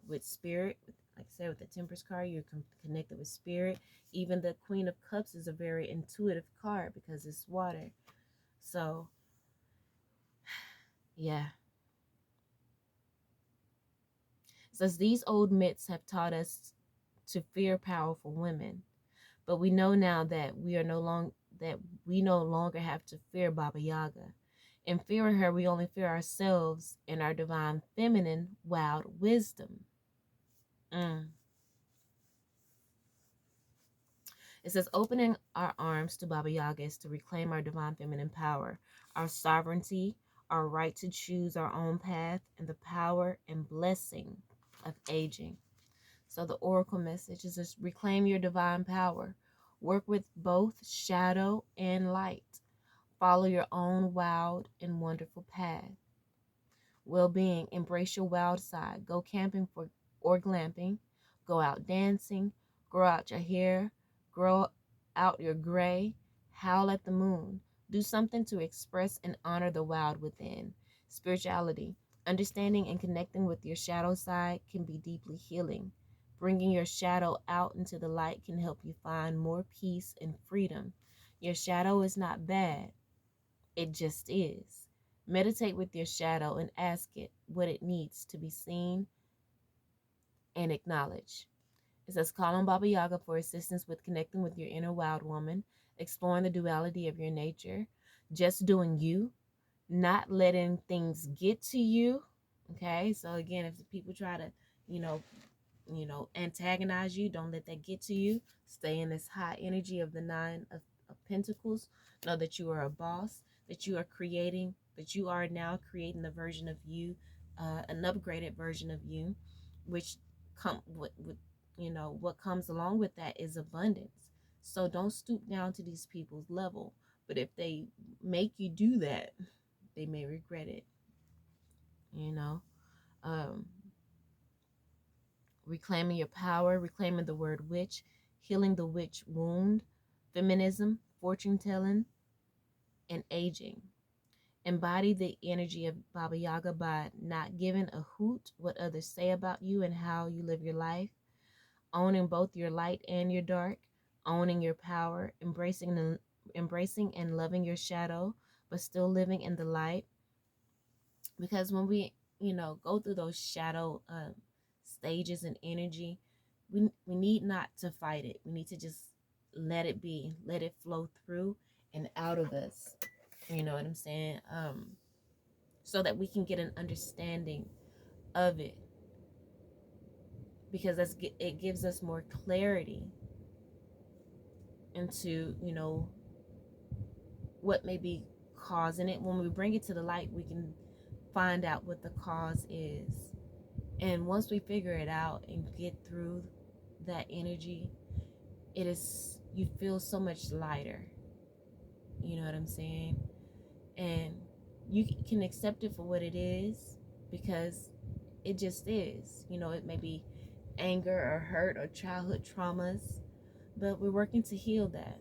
with spirit. Like I said, with the Temperance card, you're connected with spirit. Even the Queen of Cups is a very intuitive card because it's water. So yeah. It says these old myths have taught us to fear powerful women, but we know now that we no longer have to fear Baba Yaga. In fearing her, we only fear ourselves and our divine feminine wild wisdom. Mm. It says opening our arms to Baba Yaga is to reclaim our divine feminine power, our sovereignty, our right to choose our own path, and the power and blessing of aging. So the oracle message is just reclaim your divine power. Work with both shadow and light. Follow your own wild and wonderful path. Well-being, embrace your wild side. Go camping or glamping. Go out dancing. Grow out your hair. Grow out your gray. Howl at the moon. Do something to express and honor the wild within. Spirituality, understanding and connecting with your shadow side can be deeply healing. Bringing your shadow out into the light can help you find more peace and freedom. Your shadow is not bad. It just is. Meditate with your shadow and ask it what it needs to be seen and acknowledged. It says, call on Baba Yaga for assistance with connecting with your inner wild woman, exploring the duality of your nature, just doing you, not letting things get to you. Okay, so again, if the people try to, antagonize you, don't let that get to you. Stay in this high energy of the Nine of Pentacles. Know that you are a boss, that you are creating, that you are now creating the version of you, an upgraded version of you, which come with what comes along with that is abundance. So don't stoop down to these people's level. But if they make you do that, they may regret it. you know. Um, Reclaiming your power, reclaiming the word witch, healing the witch wound, feminism, fortune telling, and aging. Embody the energy of Baba Yaga by not giving a hoot what others say about you and how you live your life, owning both your light and your dark, owning your power, embracing and loving your shadow, but still living in the light. Because when we, go through those shadow stages and energy, we need not to fight it. We need to just let it be, let it flow through and out of us. You know what I'm saying? So that we can get an understanding of it, because it gives us more clarity into, what may be causing it. When we bring it to the light, we can find out what the cause is. And once we figure it out and get through that energy, you feel so much lighter. You know what I'm saying? And you can accept it for what it is, because it just is. It may be anger or hurt or childhood traumas, but we're working to heal that,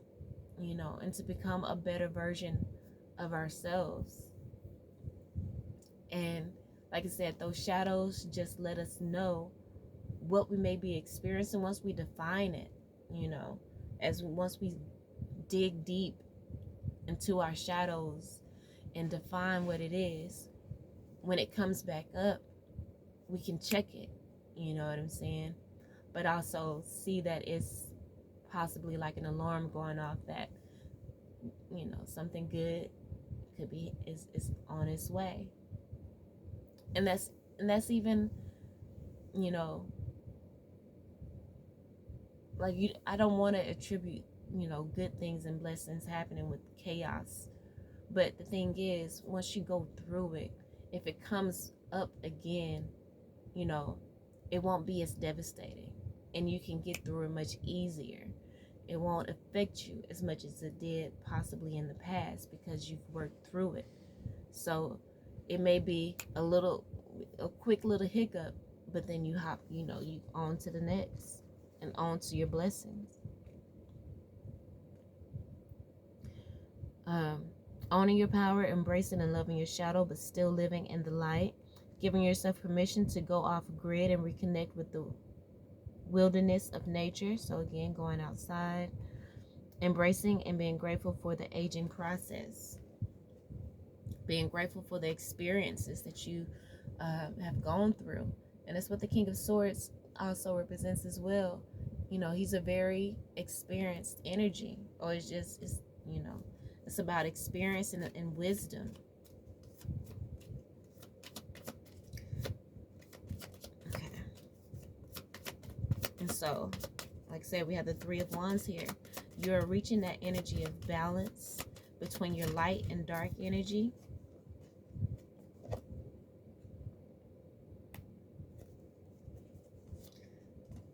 and to become a better version of ourselves. And like I said, those shadows just let us know what we may be experiencing once we define it, once we dig deep into our shadows and define what it is. When it comes back up, we can check it, you know what I'm saying? But also see that it's possibly like an alarm going off that, something good is on its way. And that's even, you know, like I don't want to attribute, good things and blessings happening with chaos. But the thing is, once you go through it, if it comes up again, it won't be as devastating, and you can get through it much easier. It won't affect you as much as it did possibly in the past, because you've worked through it. So it may be a quick little hiccup, but then you hop, you on to the next and on to your blessings. Owning your power, embracing and loving your shadow, but still living in the light. Giving yourself permission to go off grid and reconnect with the wilderness of nature. So again, going outside. Embracing and being grateful for the aging process. Being grateful for the experiences that you have gone through. And that's what the King of Swords also represents as well. He's a very experienced energy, or it's about experience and wisdom. Okay. And so, like I said, we have the Three of Wands here. You're reaching that energy of balance between your light and dark energy.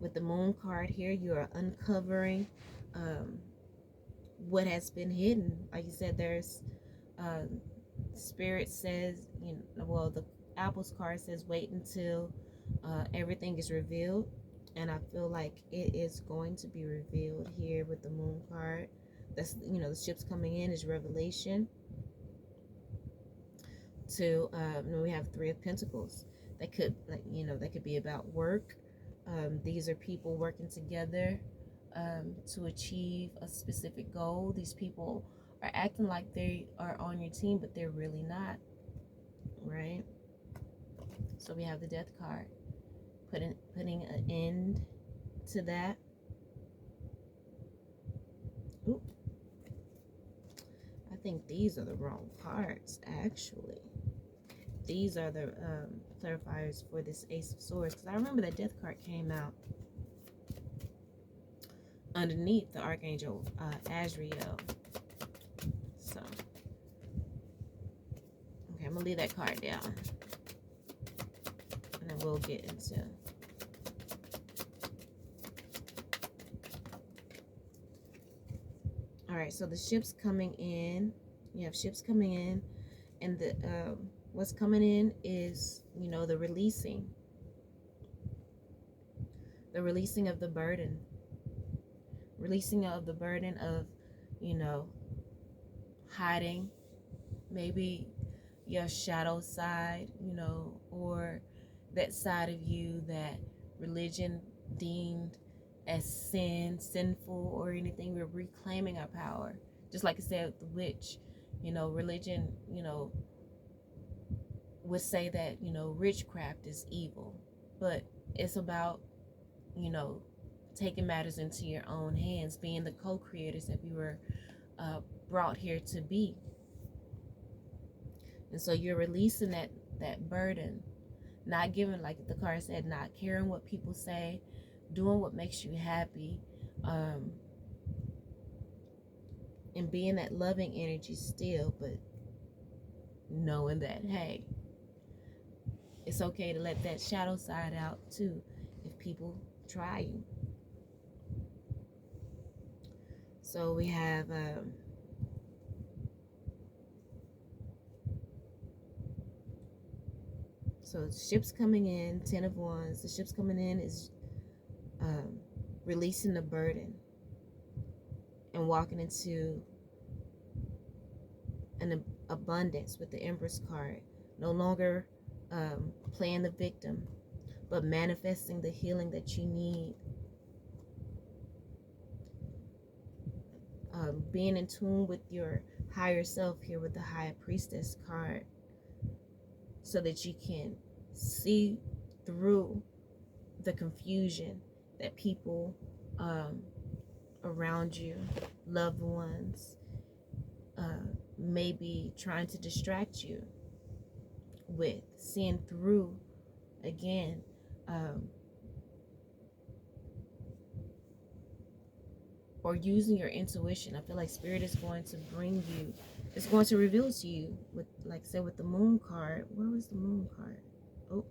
With the Moon card here, you are uncovering what has been hidden. Like you said, there's Spirit says, the Apples card says wait until everything is revealed. And I feel like it is going to be revealed here with the Moon card. That's, the ships coming in is revelation. To we have Three of Pentacles. That could, that could be about work. These are people working together to achieve a specific goal. These people are acting like they are on your team, but they're really not, right? So we have the Death card, putting an end to that. Oop. I think these are the wrong cards, actually. These are the clarifiers for this Ace of Swords, because I remember that Death card came out underneath the Archangel Azrael. So, okay, I'm gonna leave that card down, and then we'll get into. All right, so the ships coming in. You have ships coming in, and the what's coming in is, the releasing of the burden, releasing of the burden of, hiding maybe your shadow side, or that side of you that religion deemed as sinful or anything. We're reclaiming our power. Just like I said with the witch, religion, would say that, witchcraft is evil. But it's about, taking matters into your own hands, being the co-creators that we were brought here to be. And so you're releasing that burden, not giving, like the card said, not caring what people say, doing what makes you happy, and being that loving energy still, but knowing that, hey, it's okay to let that shadow side out too if people try you. So we have so ships coming in, 10 of Wands. The ships coming in is releasing the burden and walking into an abundance with the Empress card. No longer playing the victim, but manifesting the healing that you need. Being in tune with your higher self here with the High Priestess card, so that you can see through the confusion that people around you, loved ones, may be trying to distract you with. Seeing through, again, or using your intuition. I feel like Spirit is going to bring you, it's going to reveal to you, with, like I said, with the Moon card. Where was the Moon card? Oh,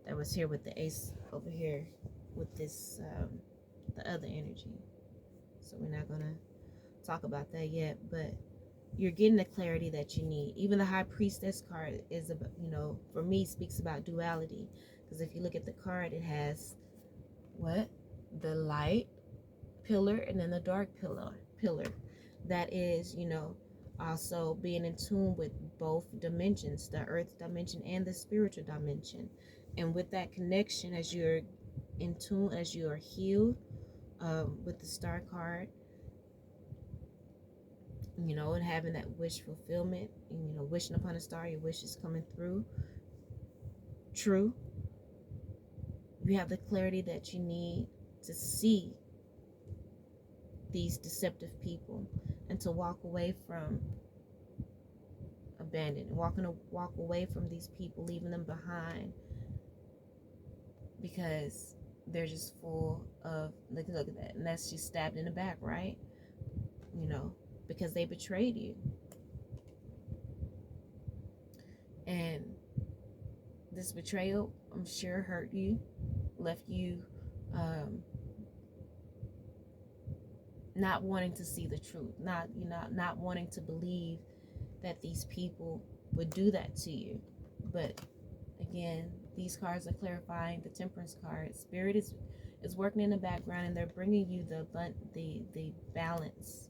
that was here with the Ace over here with this, the other energy. So we're not going to talk about that yet, but you're getting the clarity that you need. Even the High Priestess card is, for me, speaks about duality. Because if you look at the card, it has what? The light pillar and then the dark pillar. That is, also being in tune with both dimensions, the earth dimension and the spiritual dimension. And with that connection, as you're in tune, as you are healed, with the Star card, and having that wish fulfillment, and, wishing upon a star, your wish is coming through. True. You have the clarity that you need to see these deceptive people and to walk away from walk away from these people, leaving them behind, because they're just full of, look at that, and that's just stabbed in the back, right? Because they betrayed you. And this betrayal, I'm sure, hurt you, left you not wanting to see the truth, not wanting to believe that these people would do that to you. But again, these cards are clarifying. The Temperance card, Spirit is working in the background, and they're bringing you the balance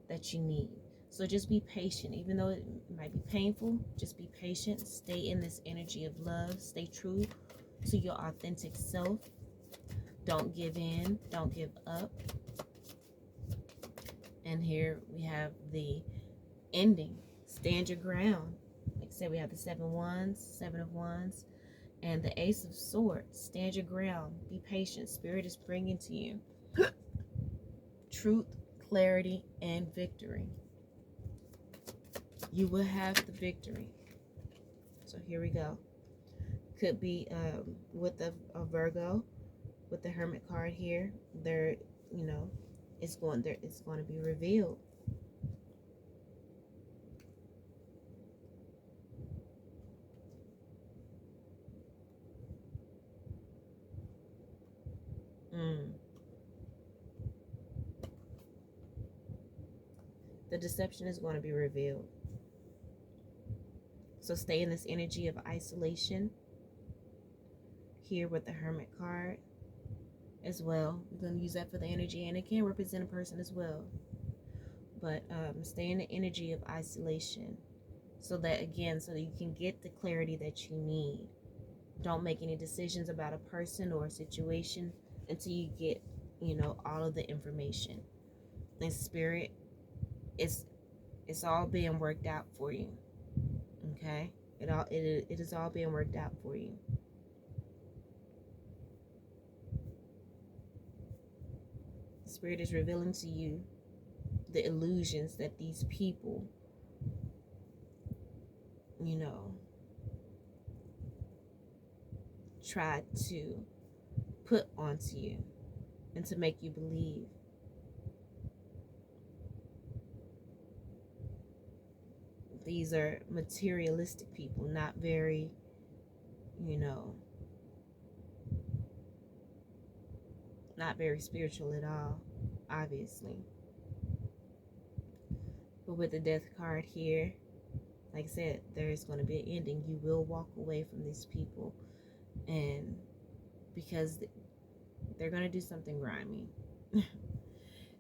that you need. So just be patient. Even though it might be painful, just be patient. Stay in this energy of love. Stay true to your authentic self. Don't give in. Don't give up. And here we have the ending. Stand your ground. Like I said, we have the Seven of Wands, and the Ace of Swords. Stand your ground. Be patient. Spirit is bringing to you truth, clarity, and victory. You will have the victory. So here we go. Could be with a Virgo, with the Hermit card here. There, it's going to be revealed. The deception is going to be revealed. So stay in this energy of isolation here with the Hermit card as well. We're going to use that for the energy, and it can represent a person as well. But stay in the energy of isolation so that, again, so that you can get the clarity that you need. Don't make any decisions about a person or a situation until you get, all of the information. In spirit, it's all being worked out for you. Okay? It is all being worked out for you. Spirit is revealing to you the illusions that these people, try to put onto you and to make you believe. These are materialistic people, not very, not very spiritual at all, obviously. But with the Death card here, like I said, there is going to be an ending. You will walk away from these people, and because they're going to do something grimy.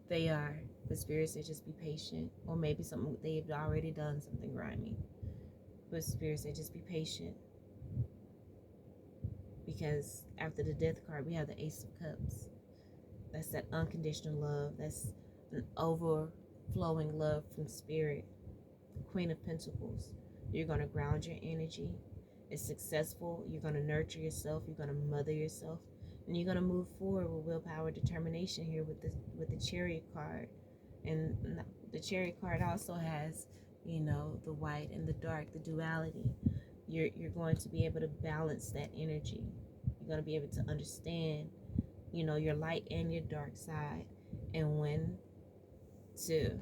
They are. The Spirit said just be patient, or maybe something they've already done something grimy. But Spirit said just be patient, because after the Death card we have the Ace of Cups. That's that unconditional love. That's an overflowing love from Spirit. The Queen of Pentacles. You're going to ground your energy. It's successful. You're going to nurture yourself. You're going to mother yourself. And you're going to move forward with willpower, determination here with the Chariot card. And the Chariot card also has, the white and the dark, the duality. You're going to be able to balance that energy. You're going to be able to understand, your light and your dark side, and when to,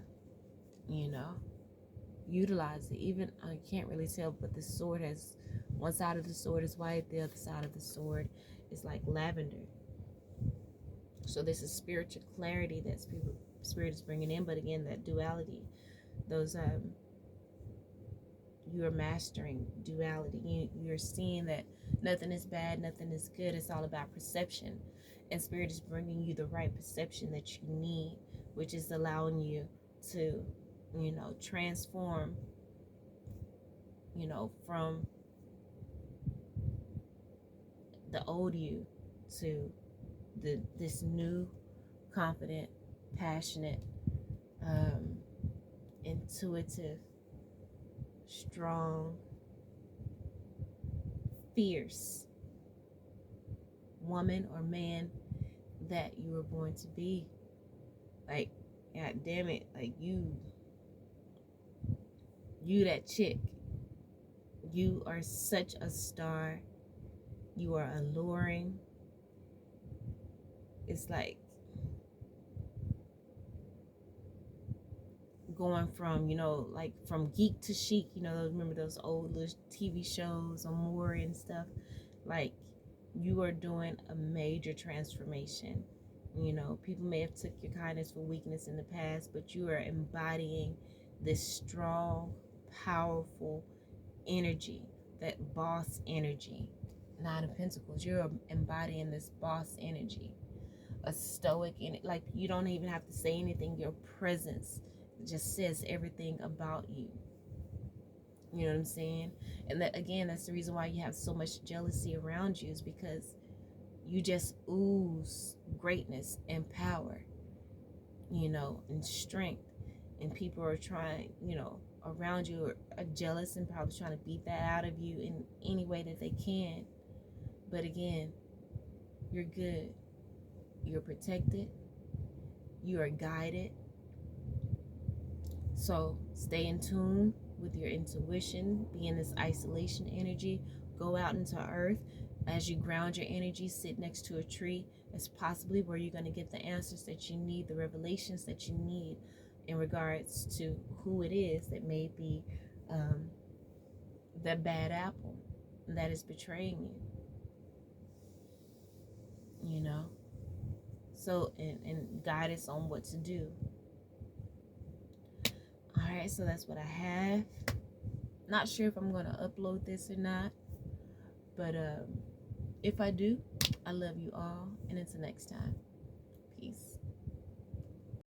utilize it. Even, I can't really tell, but the sword has, one side of the sword is white, the other side of the sword is like lavender. So this is spiritual clarity that Spirit is bringing in. But again, that duality, those you are mastering duality. You're seeing that nothing is bad, nothing is good. It's all about perception, and Spirit is bringing you the right perception that you need, which is allowing you to, transform, from the old you to this new, confident, passionate, intuitive, strong, fierce woman or man that you were born to be. Like, god damn it, like you that chick. You are such a star. You are alluring. It's like going from, like from geek to chic. Remember those old little TV shows on Maury and stuff? Like, you are doing a major transformation. People may have took your kindness for weakness in the past, but you are embodying this strong, powerful energy, that boss energy. Nine of Pentacles, you're embodying this boss energy, a stoic, like you don't even have to say anything. Your presence just says everything about you. You know what I'm saying? And that, again, that's the reason why you have so much jealousy around you, is because you just ooze greatness and power, and strength. And people are trying, around you are jealous and probably trying to beat that out of you in any way that they can. But again, you're good. You're protected. You are guided. So stay in tune with your intuition. Be in this isolation energy. Go out into earth. As you ground your energy, sit next to a tree. That's possibly where you're going to get the answers that you need, the revelations that you need in regards to who it is that may be the bad apple that is betraying you. So, and guidance on what to do. All right, so that's what I have. Not sure if I'm going to upload this or not, but if I do, I love you all, and until next time, peace.